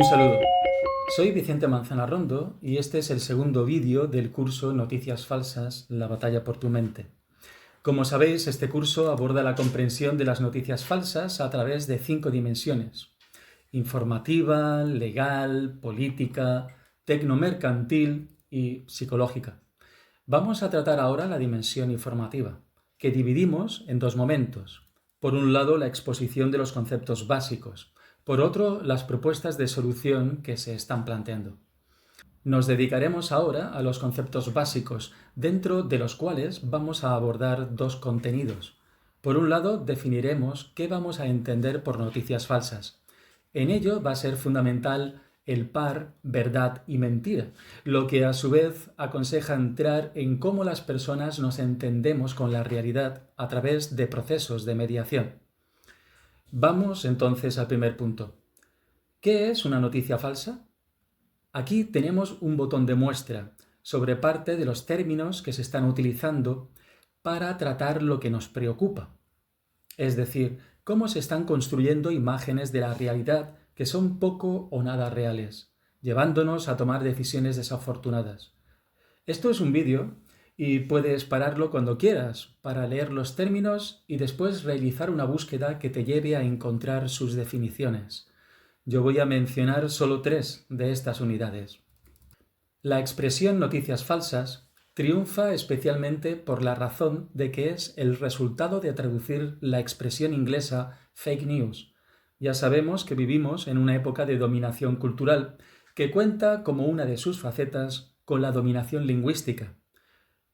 Un saludo. Soy Vicente Manzana Rondo y este es el segundo vídeo del curso Noticias Falsas, la batalla por tu mente. Como sabéis, este curso aborda la comprensión de las noticias falsas a través de 5 dimensiones: informativa, legal, política, tecnomercantil y psicológica. Vamos a tratar ahora la dimensión informativa, que dividimos en 2 momentos. Por un lado, la exposición de los conceptos básicos. Por otro, las propuestas de solución que se están planteando. Nos dedicaremos ahora a los conceptos básicos, dentro de los cuales vamos a abordar 2 contenidos. Por un lado, definiremos qué vamos a entender por noticias falsas. En ello va a ser fundamental el par verdad y mentira, lo que a su vez aconseja entrar en cómo las personas nos entendemos con la realidad a través de procesos de mediación. Vamos entonces al primer punto. ¿Qué es una noticia falsa? Aquí tenemos un botón de muestra sobre parte de los términos que se están utilizando para tratar lo que nos preocupa. Es decir, cómo se están construyendo imágenes de la realidad que son poco o nada reales, llevándonos a tomar decisiones desafortunadas. Esto es un vídeo y puedes pararlo cuando quieras para leer los términos y después realizar una búsqueda que te lleve a encontrar sus definiciones. Yo voy a mencionar solo 3 de estas unidades. La expresión noticias falsas triunfa especialmente por la razón de que es el resultado de traducir la expresión inglesa fake news. Ya sabemos que vivimos en una época de dominación cultural que cuenta como una de sus facetas con la dominación lingüística.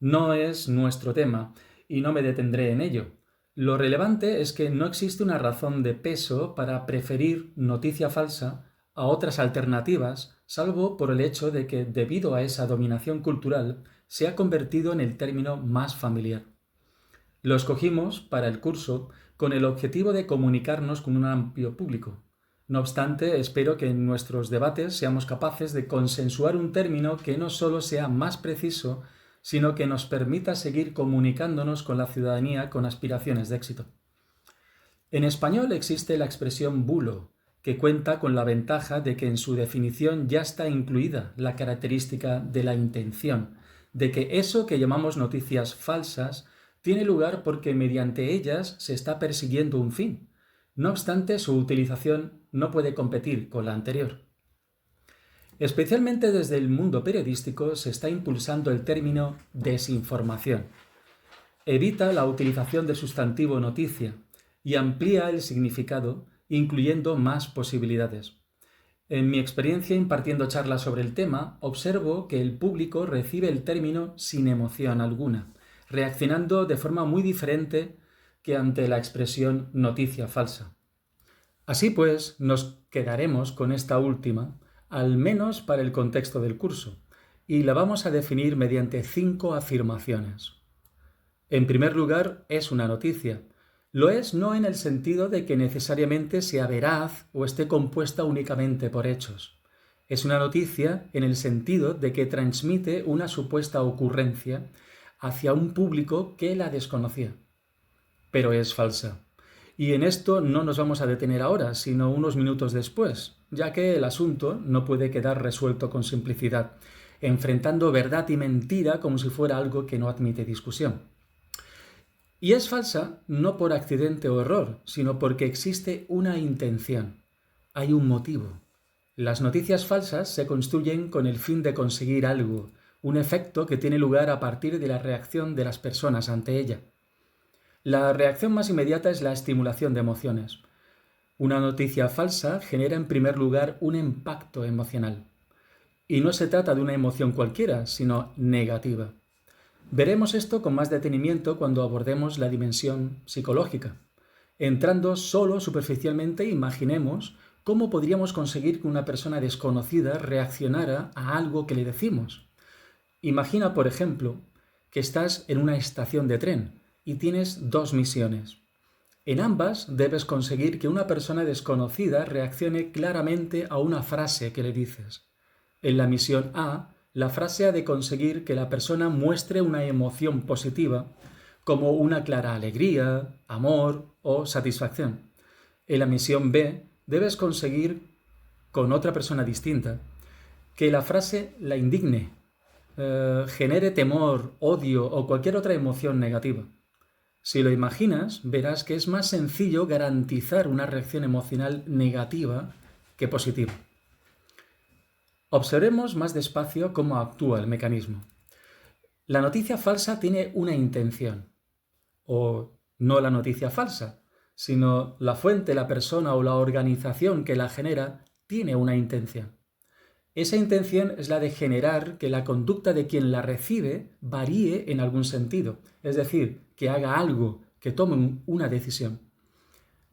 No es nuestro tema y no me detendré en ello. Lo relevante es que no existe una razón de peso para preferir noticia falsa a otras alternativas, salvo por el hecho de que, debido a esa dominación cultural, se ha convertido en el término más familiar. Lo escogimos para el curso con el objetivo de comunicarnos con un amplio público. No obstante, espero que en nuestros debates seamos capaces de consensuar un término que no solo sea más preciso, sino que nos permita seguir comunicándonos con la ciudadanía con aspiraciones de éxito. En español existe la expresión bulo, que cuenta con la ventaja de que en su definición ya está incluida la característica de la intención, de que eso que llamamos noticias falsas tiene lugar porque mediante ellas se está persiguiendo un fin. No obstante, su utilización no puede competir con la anterior. Especialmente desde el mundo periodístico se está impulsando el término desinformación. Evita la utilización del sustantivo noticia y amplía el significado, incluyendo más posibilidades. En mi experiencia impartiendo charlas sobre el tema, observo que el público recibe el término sin emoción alguna, reaccionando de forma muy diferente que ante la expresión noticia falsa. Así pues, nos quedaremos con esta última, al menos para el contexto del curso, y la vamos a definir mediante 5 afirmaciones. En primer lugar, es una noticia. Lo es no en el sentido de que necesariamente sea veraz o esté compuesta únicamente por hechos. Es una noticia en el sentido de que transmite una supuesta ocurrencia hacia un público que la desconocía. Pero es falsa. Y en esto no nos vamos a detener ahora, sino unos minutos después, ya que el asunto no puede quedar resuelto con simplicidad, enfrentando verdad y mentira como si fuera algo que no admite discusión. Y es falsa no por accidente o error, sino porque existe una intención. Hay un motivo. Las noticias falsas se construyen con el fin de conseguir algo, un efecto que tiene lugar a partir de la reacción de las personas ante ella. La reacción más inmediata es la estimulación de emociones. Una noticia falsa genera en primer lugar un impacto emocional. Y no se trata de una emoción cualquiera, sino negativa. Veremos esto con más detenimiento cuando abordemos la dimensión psicológica. Entrando solo superficialmente, imaginemos cómo podríamos conseguir que una persona desconocida reaccionara a algo que le decimos. Imagina, por ejemplo, que estás en una estación de tren y tienes 2 misiones. En ambas debes conseguir que una persona desconocida reaccione claramente a una frase que le dices. En la misión A, la frase ha de conseguir que la persona muestre una emoción positiva, como una clara alegría, amor o satisfacción. En la misión B, debes conseguir con otra persona distinta, que la frase la indigne, genere temor, odio o cualquier otra emoción negativa. Si lo imaginas, verás que es más sencillo garantizar una reacción emocional negativa que positiva. Observemos más despacio cómo actúa el mecanismo. La noticia falsa tiene una intención, o no la noticia falsa, sino la fuente, la persona o la organización que la genera tiene una intención. Esa intención es la de generar que la conducta de quien la recibe varíe en algún sentido, es decir, que haga algo, que tome una decisión.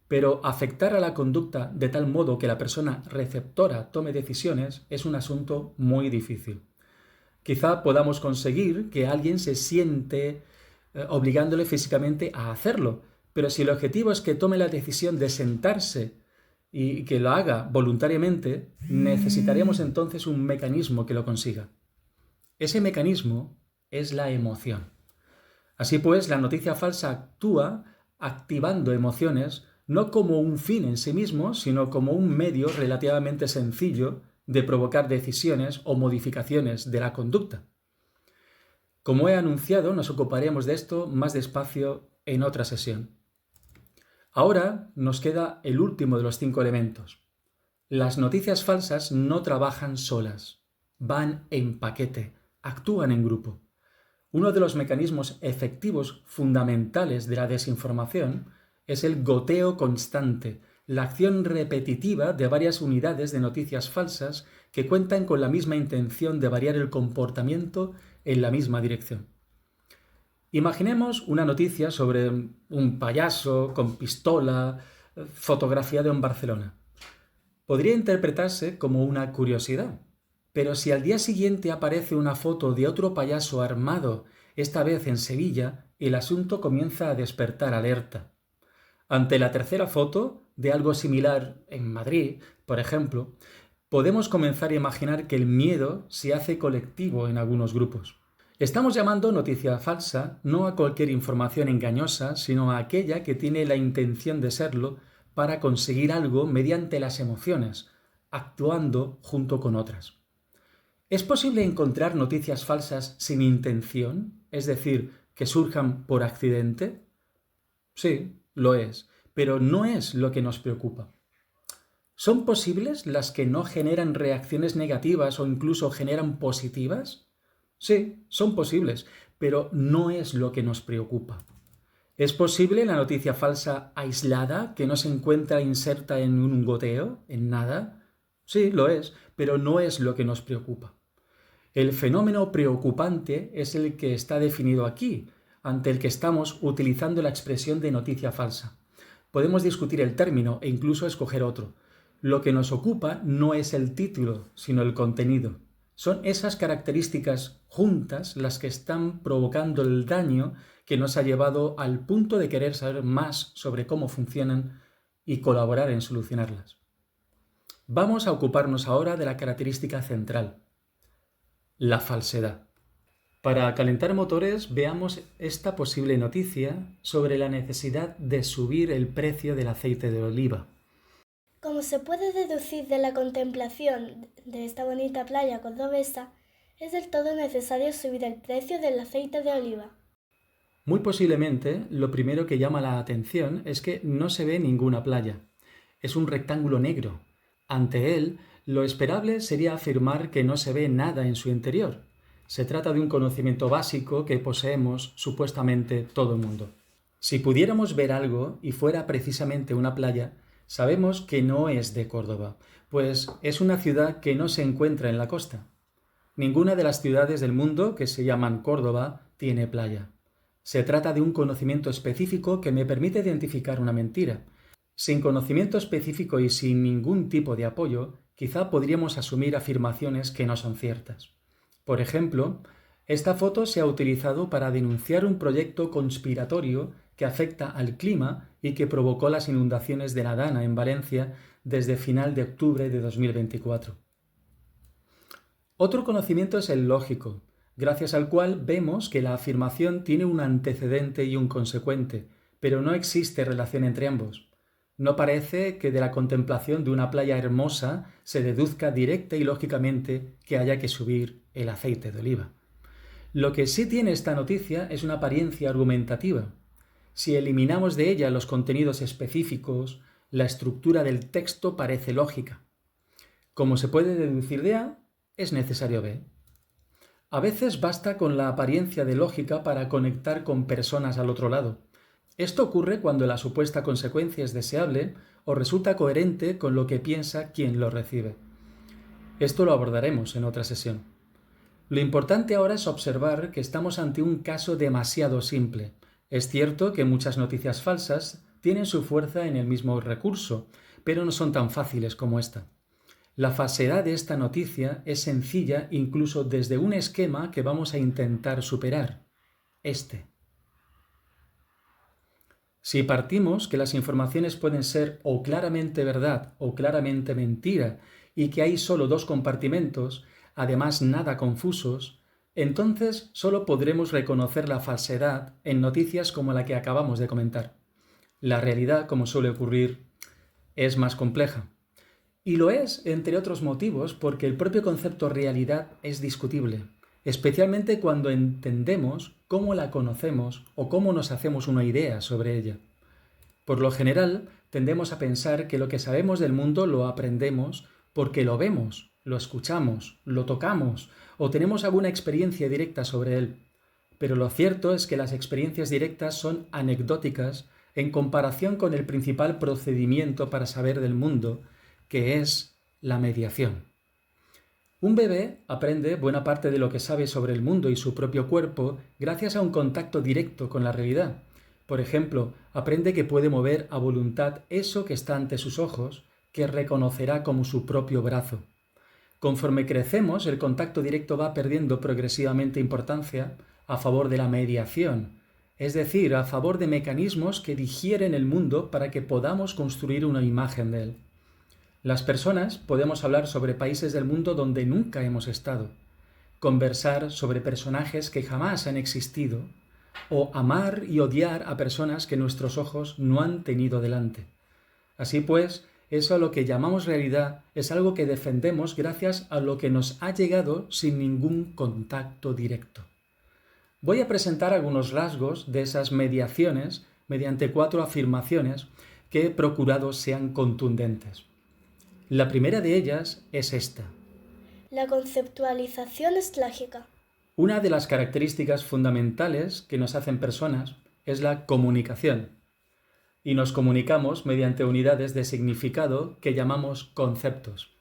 Pero afectar a la conducta de tal modo que la persona receptora tome decisiones es un asunto muy difícil. Quizá podamos conseguir que alguien se siente obligándole físicamente a hacerlo, pero si el objetivo es que tome la decisión de sentarse y que lo haga voluntariamente, necesitaremos entonces un mecanismo que lo consiga. Ese mecanismo es la emoción. Así pues, la noticia falsa actúa activando emociones no como un fin en sí mismo, sino como un medio relativamente sencillo de provocar decisiones o modificaciones de la conducta. Como he anunciado, nos ocuparemos de esto más despacio en otra sesión. Ahora nos queda el último de los 5 elementos. Las noticias falsas no trabajan solas, van en paquete, actúan en grupo. Uno de los mecanismos efectivos fundamentales de la desinformación es el goteo constante, la acción repetitiva de varias unidades de noticias falsas que cuentan con la misma intención de variar el comportamiento en la misma dirección. Imaginemos una noticia sobre un payaso con pistola fotografiado en Barcelona. Podría interpretarse como una curiosidad, pero si al día siguiente aparece una foto de otro payaso armado, esta vez en Sevilla, el asunto comienza a despertar alerta. Ante la tercera foto de algo similar en Madrid, por ejemplo, podemos comenzar a imaginar que el miedo se hace colectivo en algunos grupos. Estamos llamando noticia falsa no a cualquier información engañosa, sino a aquella que tiene la intención de serlo para conseguir algo mediante las emociones, actuando junto con otras. ¿Es posible encontrar noticias falsas sin intención? Es decir, que surjan por accidente. Sí, lo es, pero no es lo que nos preocupa. ¿Son posibles las que no generan reacciones negativas o incluso generan positivas? Sí, son posibles, pero no es lo que nos preocupa. ¿Es posible la noticia falsa aislada que no se encuentra inserta en un goteo, en nada? Sí, lo es, pero no es lo que nos preocupa. El fenómeno preocupante es el que está definido aquí, ante el que estamos utilizando la expresión de noticia falsa. Podemos discutir el término e incluso escoger otro. Lo que nos ocupa no es el título, sino el contenido. Son esas características juntas las que están provocando el daño que nos ha llevado al punto de querer saber más sobre cómo funcionan y colaborar en solucionarlas. Vamos a ocuparnos ahora de la característica central, la falsedad. Para calentar motores, veamos esta posible noticia sobre la necesidad de subir el precio del aceite de oliva. Como se puede deducir de la contemplación de esta bonita playa cordobesa, es del todo necesario subir el precio del aceite de oliva. Muy posiblemente, lo primero que llama la atención es que no se ve ninguna playa. Es un rectángulo negro. Ante él, lo esperable sería afirmar que no se ve nada en su interior. Se trata de un conocimiento básico que poseemos supuestamente todo el mundo. Si pudiéramos ver algo y fuera precisamente una playa, sabemos que no es de Córdoba, pues es una ciudad que no se encuentra en la costa. Ninguna de las ciudades del mundo que se llaman Córdoba tiene playa. Se trata de un conocimiento específico que me permite identificar una mentira. Sin conocimiento específico y sin ningún tipo de apoyo, quizá podríamos asumir afirmaciones que no son ciertas. Por ejemplo, esta foto se ha utilizado para denunciar un proyecto conspiratorio que afecta al clima y que provocó las inundaciones de la Dana en Valencia desde final de octubre de 2024. Otro conocimiento es el lógico, gracias al cual vemos que la afirmación tiene un antecedente y un consecuente, pero no existe relación entre ambos. No parece que de la contemplación de una playa hermosa se deduzca directa y lógicamente que haya que subir el aceite de oliva. Lo que sí tiene esta noticia es una apariencia argumentativa. Si eliminamos de ella los contenidos específicos, la estructura del texto parece lógica. Como se puede deducir de A, es necesario B. A veces basta con la apariencia de lógica para conectar con personas al otro lado. Esto ocurre cuando la supuesta consecuencia es deseable o resulta coherente con lo que piensa quien lo recibe. Esto lo abordaremos en otra sesión. Lo importante ahora es observar que estamos ante un caso demasiado simple. Es cierto que muchas noticias falsas tienen su fuerza en el mismo recurso, pero no son tan fáciles como esta. La falsedad de esta noticia es sencilla incluso desde un esquema que vamos a intentar superar. Si partimos que las informaciones pueden ser o claramente verdad o claramente mentira y que hay solo dos compartimentos, además nada confusos, entonces solo podremos reconocer la falsedad en noticias como la que acabamos de comentar. La realidad, como suele ocurrir, es más compleja. Y lo es, entre otros motivos, porque el propio concepto realidad es discutible, especialmente cuando entendemos cómo la conocemos o cómo nos hacemos una idea sobre ella. Por lo general, tendemos a pensar que lo que sabemos del mundo lo aprendemos porque lo vemos, lo escuchamos, lo tocamos o tenemos alguna experiencia directa sobre él. Pero lo cierto es que las experiencias directas son anecdóticas en comparación con el principal procedimiento para saber del mundo, que es la mediación. Un bebé aprende buena parte de lo que sabe sobre el mundo y su propio cuerpo gracias a un contacto directo con la realidad. Por ejemplo, aprende que puede mover a voluntad eso que está ante sus ojos, que reconocerá como su propio brazo. Conforme crecemos, el contacto directo va perdiendo progresivamente importancia a favor de la mediación, es decir, a favor de mecanismos que digieren el mundo para que podamos construir una imagen de él. Las personas podemos hablar sobre países del mundo donde nunca hemos estado, conversar sobre personajes que jamás han existido, o amar y odiar a personas que nuestros ojos no han tenido delante. Así pues, eso a lo que llamamos realidad es algo que defendemos gracias a lo que nos ha llegado sin ningún contacto directo. Voy a presentar algunos rasgos de esas mediaciones mediante 4 afirmaciones que he procurado sean contundentes. La primera de ellas es esta. La conceptualización es lógica. Una de las características fundamentales que nos hacen personas es la comunicación. Y nos comunicamos mediante unidades de significado que llamamos conceptos.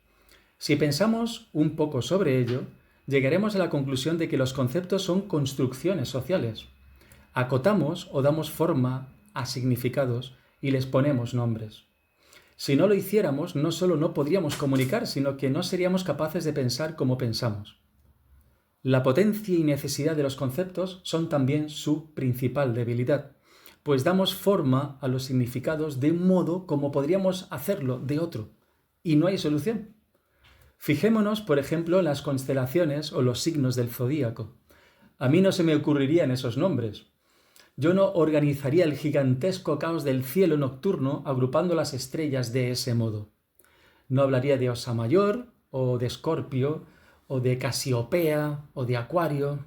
Si pensamos un poco sobre ello, llegaremos a la conclusión de que los conceptos son construcciones sociales. Acotamos o damos forma a significados y les ponemos nombres. Si no lo hiciéramos, no solo no podríamos comunicar, sino que no seríamos capaces de pensar como pensamos. La potencia y necesidad de los conceptos son también su principal debilidad, pues damos forma a los significados de un modo como podríamos hacerlo de otro, y no hay solución. Fijémonos, por ejemplo, en las constelaciones o los signos del zodíaco. A mí no se me ocurrirían esos nombres. Yo no organizaría el gigantesco caos del cielo nocturno agrupando las estrellas de ese modo. No hablaría de Osa Mayor, o de Escorpio, o de Casiopea, o de Acuario.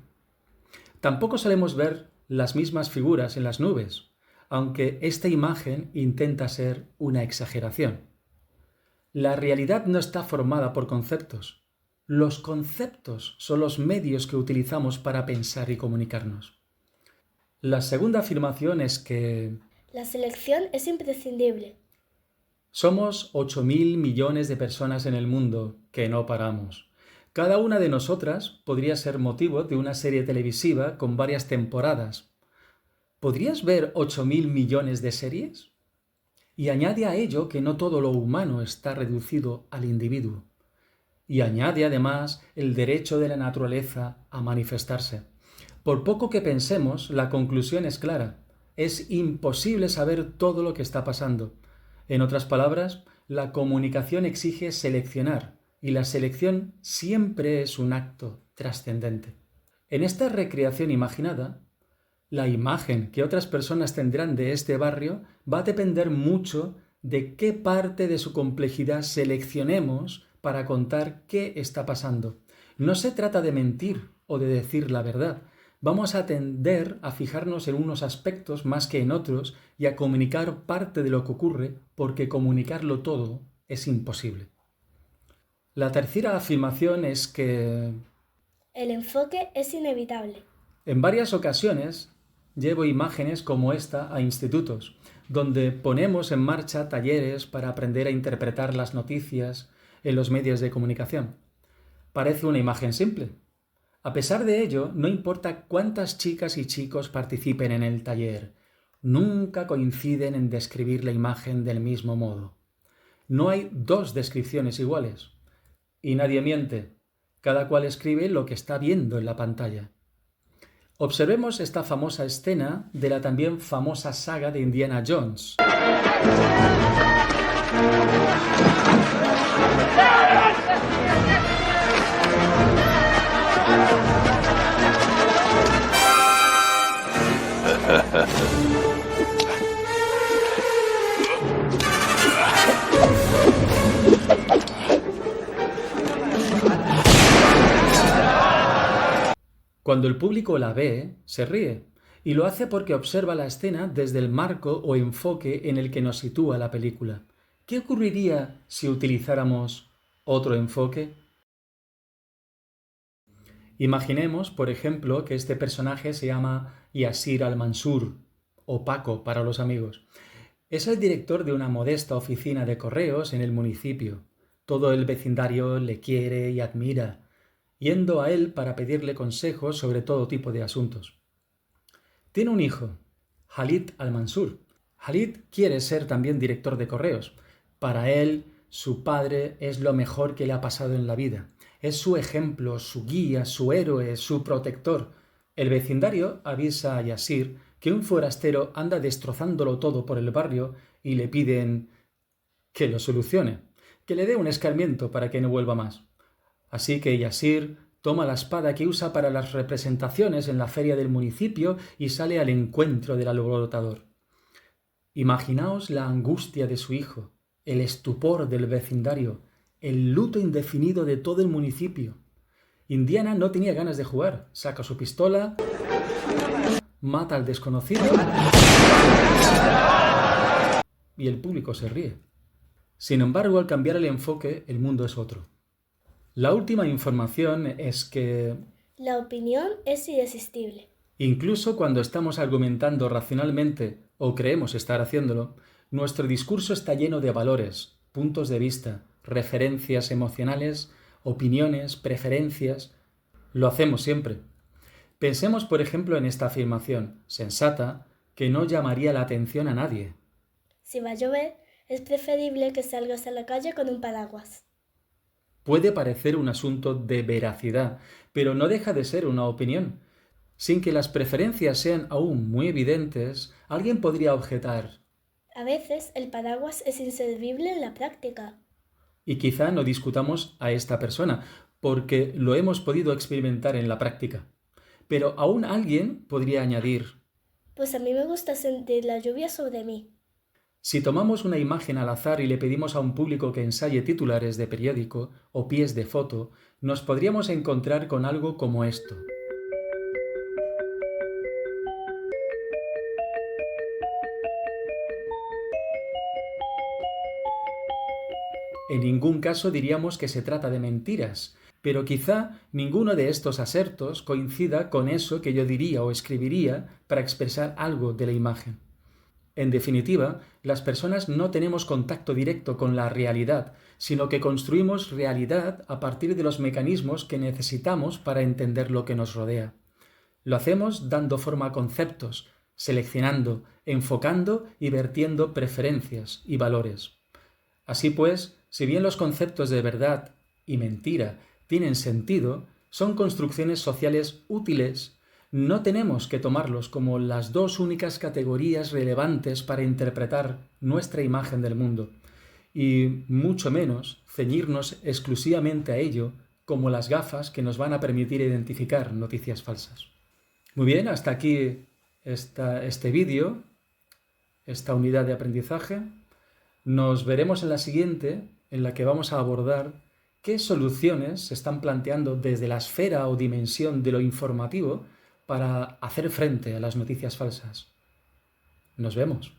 Tampoco solemos ver las mismas figuras en las nubes, aunque esta imagen intenta ser una exageración. La realidad no está formada por conceptos. Los conceptos son los medios que utilizamos para pensar y comunicarnos. La segunda afirmación es que la selección es imprescindible. Somos 8.000 millones de personas en el mundo que no paramos. Cada una de nosotras podría ser motivo de una serie televisiva con varias temporadas. ¿Podrías ver 8.000 millones de series? Y añade a ello que no todo lo humano está reducido al individuo. Y añade además el derecho de la naturaleza a manifestarse. Por poco que pensemos, la conclusión es clara. Es imposible saber todo lo que está pasando. En otras palabras, la comunicación exige seleccionar, y la selección siempre es un acto trascendente. En esta recreación imaginada, la imagen que otras personas tendrán de este barrio va a depender mucho de qué parte de su complejidad seleccionemos para contar qué está pasando. No se trata de mentir o de decir la verdad. Vamos a tender a fijarnos en unos aspectos más que en otros y a comunicar parte de lo que ocurre porque comunicarlo todo es imposible. La tercera afirmación es que el enfoque es inevitable. en varias ocasiones llevo imágenes como esta a institutos, donde ponemos en marcha talleres para aprender a interpretar las noticias en los medios de comunicación. Parece una imagen simple. A pesar de ello, no importa cuántas chicas y chicos participen en el taller, nunca coinciden en describir la imagen del mismo modo. No hay dos descripciones iguales. Y nadie miente. Cada cual escribe lo que está viendo en la pantalla. Observemos esta famosa escena de la también famosa saga de Indiana Jones. Cuando el público la ve, se ríe, y lo hace porque observa la escena desde el marco o enfoque en el que nos sitúa la película. ¿Qué ocurriría si utilizáramos otro enfoque? Imaginemos, por ejemplo, que este personaje se llama Yasir al-Mansur, o Paco para los amigos. Es el director de una modesta oficina de correos en el municipio. Todo el vecindario le quiere y admira, yendo a él para pedirle consejos sobre todo tipo de asuntos. Tiene un hijo, Khalid al-Mansur. Khalid quiere ser también director de correos. Para él, su padre es lo mejor que le ha pasado en la vida. Es su ejemplo, su guía, su héroe, su protector. El vecindario avisa a Yasir que un forastero anda destrozándolo todo por el barrio y le piden que lo solucione, que le dé un escarmiento para que no vuelva más. Así que Yasir toma la espada que usa para las representaciones en la feria del municipio y sale al encuentro del alborotador. Imaginaos la angustia de su hijo, el estupor del vecindario, el luto indefinido de todo el municipio. Indiana no tenía ganas de jugar, saca su pistola, mata al desconocido y el público se ríe. Sin embargo, al cambiar el enfoque, el mundo es otro. La última información es que la opinión es irresistible. Incluso cuando estamos argumentando racionalmente o creemos estar haciéndolo, nuestro discurso está lleno de valores, puntos de vista, referencias emocionales, opiniones, preferencias. Lo hacemos siempre. Pensemos, por ejemplo, en esta afirmación, sensata, que no llamaría la atención a nadie. Si va a llover, es preferible que salgas a la calle con un paraguas. Puede parecer un asunto de veracidad, pero no deja de ser una opinión. Sin que las preferencias sean aún muy evidentes, alguien podría objetar: a veces el paraguas es inservible en la práctica. Y quizá no discutamos a esta persona, porque lo hemos podido experimentar en la práctica. Pero aún alguien podría añadir: pues a mí me gusta sentir la lluvia sobre mí. Si tomamos una imagen al azar y le pedimos a un público que ensaye titulares de periódico o pies de foto, nos podríamos encontrar con algo como esto. En ningún caso diríamos que se trata de mentiras, pero quizá ninguno de estos asertos coincida con eso que yo diría o escribiría para expresar algo de la imagen. En definitiva, las personas no tenemos contacto directo con la realidad, sino que construimos realidad a partir de los mecanismos que necesitamos para entender lo que nos rodea. Lo hacemos dando forma a conceptos, seleccionando, enfocando y vertiendo preferencias y valores. Así pues, si bien los conceptos de verdad y mentira tienen sentido, son construcciones sociales útiles. No tenemos que tomarlos como las dos únicas categorías relevantes para interpretar nuestra imagen del mundo, y mucho menos ceñirnos exclusivamente a ello como las gafas que nos van a permitir identificar noticias falsas. Muy bien, hasta aquí este vídeo, esta unidad de aprendizaje. Nos veremos en la siguiente, en la que vamos a abordar qué soluciones se están planteando desde la esfera o dimensión de lo informativo para hacer frente a las noticias falsas. Nos vemos.